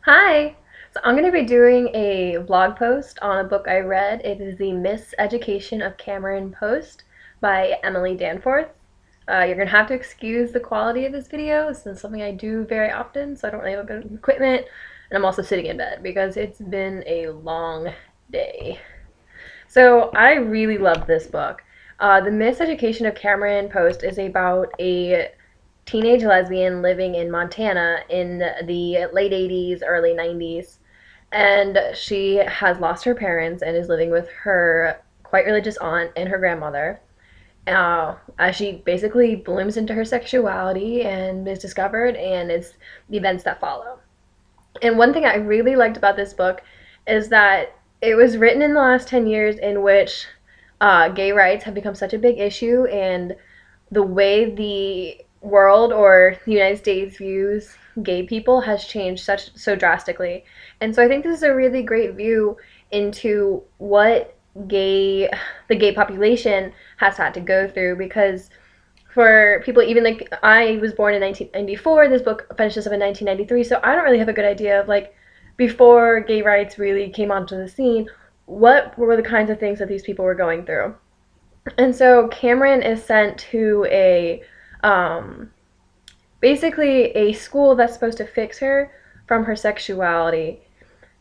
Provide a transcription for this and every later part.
Hi! So I'm going to be doing a blog post on a book I read. It is The Miseducation of Cameron Post by Emily Danforth. You're going to have to excuse the quality of this video. This is something I do very often, so I don't really have a good equipment. And I'm also sitting in bed because it's been a long day. So I really love this book. The Miseducation of Cameron Post is about a teenage lesbian living in Montana in the late 80s, early 90s. And she has lost her parents and is living with her quite religious aunt and her grandmother. As she basically blooms into her sexuality and is discovered, and it's the events that follow. And one thing I really liked about this book is that it was written in the last 10 years in which gay rights have become such a big issue, and the way the world or the United States views gay people has changed so drastically. And so I think this is a really great view into what the gay population has had to go through, because for people, even like I was born in 1994, this book finishes up in 1993, so I don't really have a good idea of like before gay rights really came onto the scene, what were the kinds of things that these people were going through. And so Cameron is sent to a um, basically a school that's supposed to fix her from her sexuality.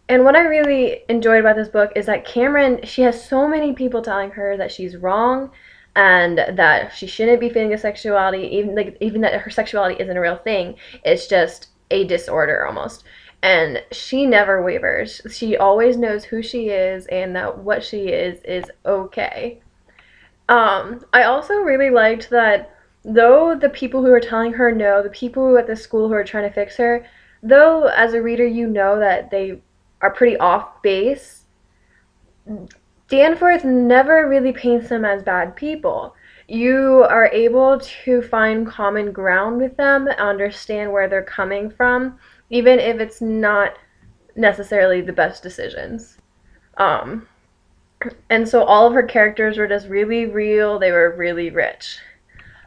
And what I really enjoyed about this book is that Cameron, she has so many people telling her that she's wrong and that she shouldn't be feeling a sexuality, even that her sexuality isn't a real thing. It's just a disorder almost. And she never wavers. She always knows who she is and that what she is okay. I also really liked that though the people who are telling her no, the people who at the school who are trying to fix her, though as a reader you know that they are pretty off base, Danforth never really paints them as bad people. You are able to find common ground with them, understand where they're coming from, even if it's not necessarily the best decisions. Um, and so all of her characters were just really real, they were really rich.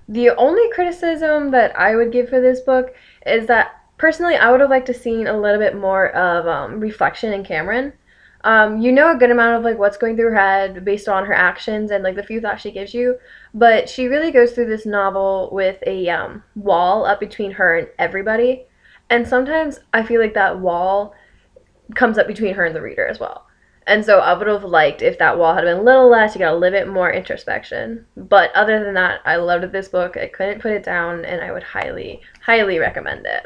The only criticism that I would give for this book is that personally I would have liked to seen a little bit more of reflection in Cameron. You know a good amount of like what's going through her head based on her actions and like the few thoughts she gives you, but she really goes through this novel with a wall up between her and everybody, and sometimes I feel like that wall comes up between her and the reader as well. And so I would have liked if that wall had been a little less, you got a little bit more introspection. But other than that, I loved this book. I couldn't put it down, and I would highly, highly recommend it.